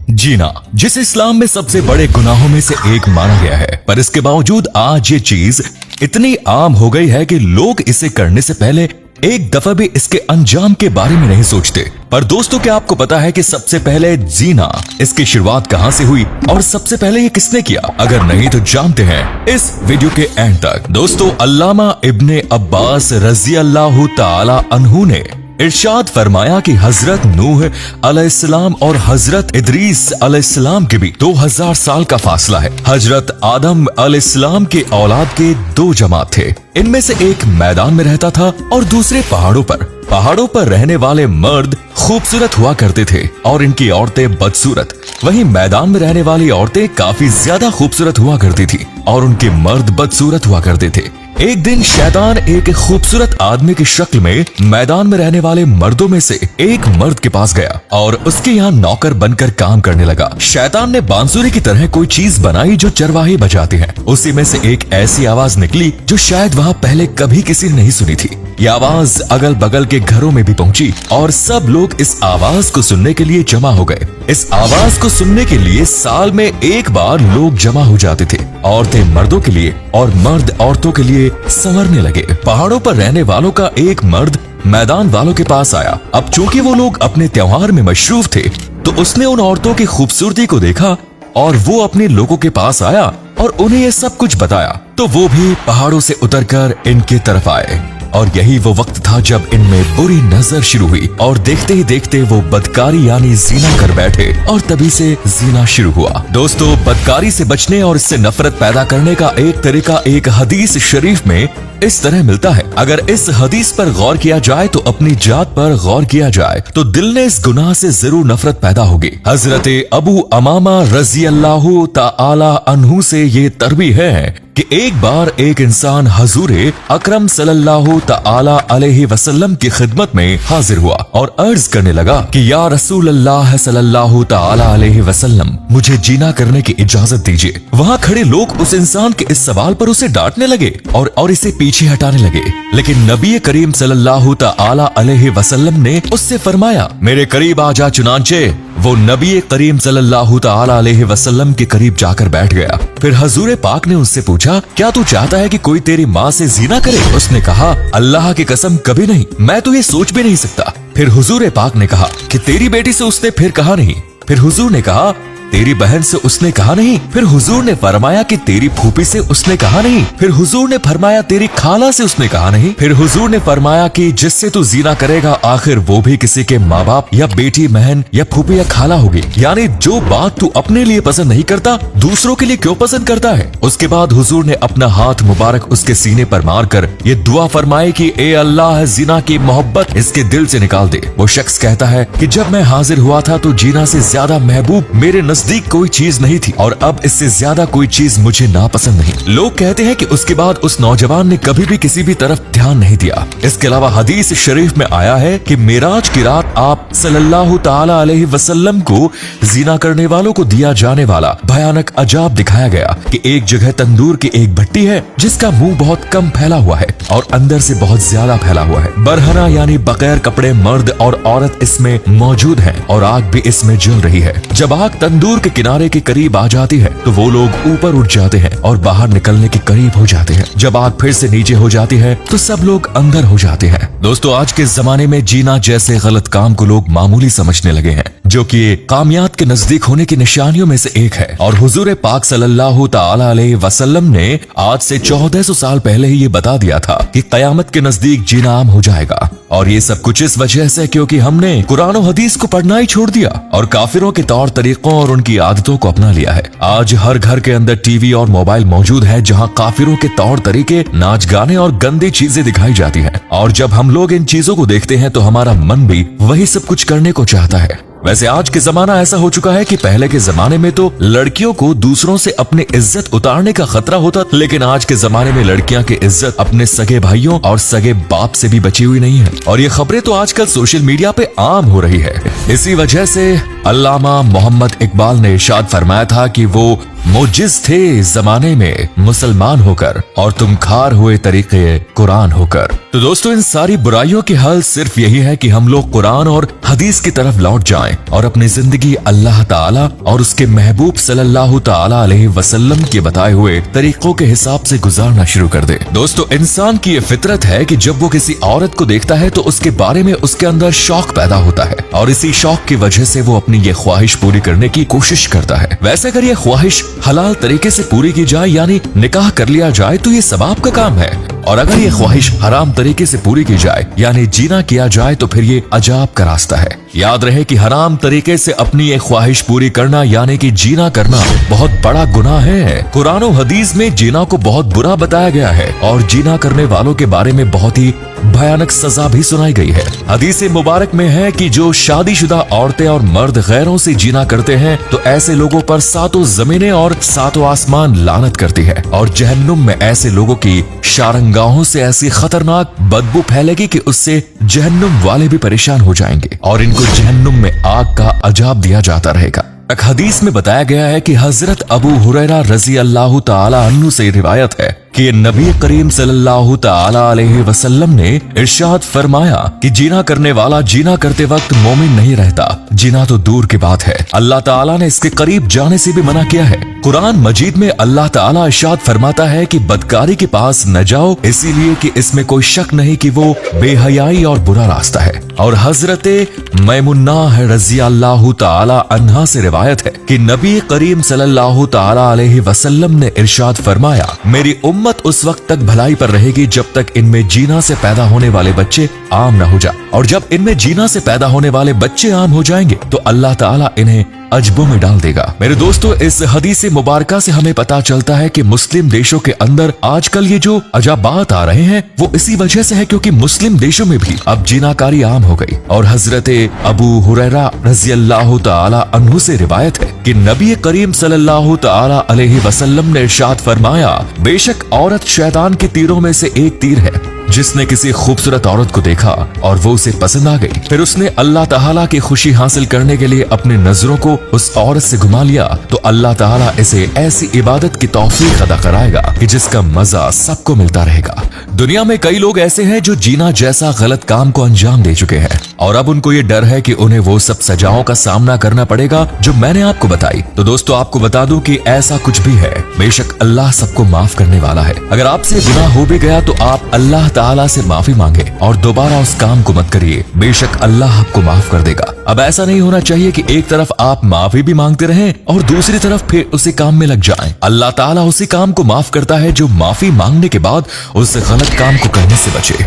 जीना, जिसे इस्लाम में सबसे बड़े गुनाहों में से एक माना गया है, पर इसके बावजूद आज ये चीज इतनी आम हो गई है कि लोग इसे करने से पहले एक दफा भी इसके अंजाम के बारे में नहीं सोचते। पर दोस्तों, क्या आपको पता है कि सबसे पहले जीना इसकी शुरुआत कहां से हुई और सबसे पहले ये किसने किया? अगर नहीं तो जानते हैं इस वीडियो के एंड तक। दोस्तों, अल्लामा इब्ने अब्बास रजी अल्लाह ताला अन्हु ने इरशाद फरमाया कि हजरत नूह अलैहिस्सलाम और हजरत इदरीस अलैहिस्सलाम के भी 2000 साल का फासला है। हजरत आदम अलैहिस्सलाम के औलाद के 2 जमात थे। इनमें से एक मैदान में रहता था और दूसरे पहाड़ों पर। पहाड़ों पर रहने वाले मर्द खूबसूरत हुआ करते थे और इनकी औरतें बदसूरत। वहीं मैदान में रहने वाली औरतें काफी ज्यादा खूबसूरत हुआ करती थी और उनके मर्द बदसूरत हुआ करते थे। एक दिन शैतान एक खूबसूरत आदमी की शक्ल में मैदान में रहने वाले मर्दों में से एक मर्द के पास गया और उसके यहाँ नौकर बनकर काम करने लगा। शैतान ने बांसुरी की तरह कोई चीज बनाई जो चरवाहे बजाते हैं। उसी में से एक ऐसी आवाज निकली जो शायद वहाँ पहले कभी किसी ने नहीं सुनी थी। यह आवाज अगल बगल के घरों में भी पहुंची और सब लोग इस आवाज को सुनने के लिए जमा हो गए। इस आवाज को सुनने के लिए साल में एक बार लोग जमा हो जाते थे। औरतें मर्दों के लिए और मर्द औरतों के लिए संवरने लगे। पहाड़ों पर रहने वालों का एक मर्द मैदान वालों के पास आया। अब चूंकि वो लोग अपने त्योहार में मशरूफ थे, तो उसने उन औरतों की खूबसूरती को देखा और वो अपने लोगों के पास आया और उन्हें ये सब कुछ बताया। तो वो भी पहाड़ों से उतरकर इनके तरफ आए और यही वो वक्त था जब इनमें बुरी नजर शुरू हुई और देखते ही देखते वो बदकारी यानी जीना कर बैठे और तभी से जीना शुरू हुआ। दोस्तों, बदकारी से बचने और इससे नफरत पैदा करने का एक तरीका एक हदीस शरीफ में इस तरह मिलता है। अगर इस हदीस पर गौर किया जाए तो अपनी जात पर गौर किया जाए तो दिल ने इस गुनाह से जरूर नफरत पैदा होगी। हजरत अबू अमामा रजी अल्लाह ताला अन्हु से ये तरवी है कि एक बार एक इंसान हजूरे अकरम सल्लल्लाहु ताला अलैहि वसल्लम की खिदमत में हाजिर हुआ और अर्ज करने लगा कि या रसूल अल्लाह सल्लल्लाहु ताला अलैहि वसल्लम, मुझे जीना करने की इजाजत दीजिए। वहाँ खड़े लोग उस इंसान के इस सवाल पर उसे डांटने लगे और इसे पीछे हटाने लगे, लेकिन नबी करीम सल्लल्लाहु ताला अलैहि वसल्लम ने उससे फरमाया, मेरे करीब आ जा। चुनांचे वो नबी करीम सल्लल्लाहु ताला अलैहि वसल्लम के करीब जाकर बैठ गया। फिर हजूर पाक ने उससे पूछा, क्या तू चाहता है कि कोई तेरी माँ से जीना करे? उसने कहा, अल्लाह की कसम कभी नहीं, मैं तो ये सोच भी नहीं सकता। फिर हुजूर पाक ने कहा कि तेरी बेटी से उसने फिर कहा नहीं। फिर हुजूर ने कहा, तेरी बहन से उसने कहा नहीं। फिर हुजूर ने फरमाया कि तेरी फूफी से उसने कहा नहीं। फिर हुजूर ने फरमाया तेरी खाला से उसने कहा नहीं। फिर हुजूर ने फरमाया कि जिससे तू जीना करेगा आखिर वो भी किसी के माँ बाप या बेटी बहन या फूफी या खाला होगी। यानी जो बात तू अपने लिए पसंद नहीं करता, दूसरों के लिए क्यों पसंद करता है? उसके बाद हुजूर ने अपना हाथ मुबारक उसके सीने पर मारकर ये दुआ फरमाई कि ए अल्लाह, जीना की मोहब्बत इसके दिल से निकाल दे। वो शख्स कहता है कि जब मैं हाजिर हुआ था तो जीना से ज्यादा महबूब मेरे नजदीक कोई चीज नहीं थी और अब इससे ज्यादा कोई चीज मुझे नापसंद नहीं। लोग कहते हैं कि उसके बाद उस नौजवान ने कभी भी किसी भी तरफ ध्यान नहीं दिया। इसके अलावा हदीस शरीफ में आया है कि मेराज की रात आप सल्लल्लाहु ताला अलैहि वसल्लम को जीना करने वालों को दिया जाने वाला भयानक अजाब दिखाया गया कि एक जगह तंदूर की एक भट्टी है जिसका मुंह बहुत कम फैला हुआ है और अंदर से बहुत ज्यादा फैला हुआ है। बरहना यानी बगैर कपड़े मर्द और औरत इसमें मौजूद हैं और आग भी इसमें जल रही है। जब आग तंदूर के किनारे के करीब आ जाती है तो वो लोग ऊपर उठ जाते हैं और बाहर निकलने के करीब हो जाते हैं। जब आग फिर से नीचे हो जाती है तो सब लोग अंदर हो जाते हैं। दोस्तों, आज के जमाने में जीना जैसे गलत काम को लोग मामूली समझने लगे हैं, जो कि कामयाब के नजदीक होने की निशानियों में से एक है। और हुजूर पाक सल्लल्लाहु ताला अलैहि वसल्लम ने आज से 1400 साल पहले ही ये बता दिया था कि कयामत के नजदीक जीना आम हो जाएगा। और ये सब कुछ इस वजह से क्योंकि हमने कुरान और हदीस को पढ़ना ही छोड़ दिया और काफिरों के तौर तरीकों और उनकी आदतों को अपना लिया है। आज हर घर के अंदर टीवी और मोबाइल मौजूद है जहां काफिरों के तौर तरीके, नाच गाने और गंदी चीजें दिखाई जाती हैं। और जब हम लोग इन चीजों को देखते हैं तो हमारा मन भी वही सब कुछ करने को चाहता है। वैसे आज के जमाना ऐसा हो चुका है कि पहले के जमाने में तो लड़कियों को दूसरों से अपनी इज्जत उतारने का खतरा होता, लेकिन आज के जमाने में लड़कियां की इज्जत अपने सगे भाइयों और सगे बाप से भी बची हुई नहीं है। और ये खबरें तो आजकल सोशल मीडिया पे आम हो रही है। इसी वजह से अल्लामा मोहम्मद इकबाल ने इरशाद फरमाया था कि वो मुजिज़ थे जमाने में मुसलमान होकर, और तुम खार हुए तरीके कुरान होकर। तो दोस्तों, इन सारी बुराइयों की हल सिर्फ यही है कि हम लोग कुरान और हदीस की तरफ लौट जाएं और अपनी जिंदगी अल्लाह ताला और उसके महबूब सल्लल्लाहु ताला अलैहि वसल्लम के बताए हुए तरीकों के हिसाब से गुजारना शुरू कर दे। दोस्तों, इंसान की ये फितरत है कि जब वो किसी औरत को देखता है तो उसके बारे में उसके अंदर शौक पैदा होता है, और इसी शौक की वजह से वो अपनी ये ख्वाहिश पूरी करने की कोशिश करता है। वैसे अगर ये ख्वाहिश हलाल तरीके से पूरी की जाए, यानी निकाह कर लिया जाए, तो ये सवाब का काम है, और अगर ये ख्वाहिश हराम तरीके से पूरी की जाए यानी जीना किया जाए तो फिर ये अजाब का रास्ता है। याद रहे कि हराम तरीके से अपनी ये ख्वाहिश पूरी करना यानी कि जीना करना बहुत बड़ा गुनाह है। कुरान और हदीस में जीना को बहुत बुरा बताया गया है और जीना करने वालों के बारे में बहुत ही भयानक सजा भी सुनाई गई है। हदीस मुबारक में है कि जो शादीशुदा औरतें और मर्द गैरों से जीना करते हैं तो ऐसे लोगों पर सातों जमीनें और सातों आसमान लानत करती है, और जहन्नुम में ऐसे लोगों की शारंगाहों से ऐसी खतरनाक बदबू फैलेगी कि उससे जहन्नुम वाले भी परेशान हो जाएंगे और इनको जहन्नुम में आग का अजाब दिया जाता रहेगा। एक हदीस में बताया गया है कि हजरत अबू हुरैरा रजी अल्लाह ताला अन्हु से रिवायत है कि नबी करीम सल्लल्लाहु ताला अलैहि वसल्लम ने इरशाद फरमाया कि जीना करने वाला जीना करते वक्त मोमिन नहीं रहता। जीना तो दूर की बात है, अल्लाह ताला ने इसके करीब जाने से भी मना किया है। कुरान मजीद में अल्लाह ताला इरशाद फरमाता है कि बदकारी के पास न जाओ, इसीलिए कि इसमें कोई शक नहीं कि वो बेहयाई और बुरा रास्ता है। और हजरत मैमुन्ना रजी अल्लाह ताला अन्हा से रिवायत है कि नबी करीम सल्लल्लाहु ताला अलैहि वसल्लम ने इरशाद फरमाया, मेरी उम्मत उस वक्त तक भलाई पर रहेगी जब तक इनमें जीना से पैदा होने वाले बच्चे आम न हो जाए, और जब इनमें जीना से पैदा होने वाले बच्चे आम हो जाएंगे तो अल्लाह ताला इन्हें अजबों में डाल देगा। मेरे दोस्तों, इस हदीस मुबारका से हमें पता चलता है कि मुस्लिम देशों के अंदर आजकल ये जो अजाबात आ रहे हैं वो इसी वजह से है क्योंकि मुस्लिम देशों में भी अब जीनाकारी आम हो गई। और हजरत अबू हुरैरा रज़ी अल्लाह ताला अन्हु से रिवायत है कि नबी करीम सल्लल्लाहु ताला अलैहि वसल्लम ने इरशाद फरमाया, बेशक औरत शैतान के तीरों में से एक तीर है। जिसने किसी खूबसूरत औरत को देखा और वो उसे पसंद आ गई, फिर उसने अल्लाह ताला की खुशी हासिल करने के लिए अपनी नजरों को उस औरत से घुमा लिया, तो अल्लाह ताला इसे ऐसी इबादत की तौफीक अता कराएगा कि जिसका मजा सबको मिलता रहेगा। दुनिया में कई लोग ऐसे हैं जो जीना जैसा गलत काम को अंजाम दे चुके हैं और अब उनको ये डर है कि उन्हें वो सब सजाओं का सामना करना पड़ेगा जो मैंने आपको बताई। तो दोस्तों, आपको बता दूं कि ऐसा कुछ भी है, बेशक अल्लाह सबको माफ करने वाला है। अगर आपसे गुनाह हो भी गया तो आप अल्लाह ताला से माफी मांगे और दोबारा उस काम को मत करिए, बेशक अल्लाह आपको माफ कर देगा। अब ऐसा नहीं होना चाहिए कि एक तरफ आप माफी भी मांगते रहें और दूसरी तरफ फिर उसी काम में लग जाएं। अल्लाह ताला उसी काम को माफ करता है जो माफी मांगने के बाद उस गलत काम को करने से बचे।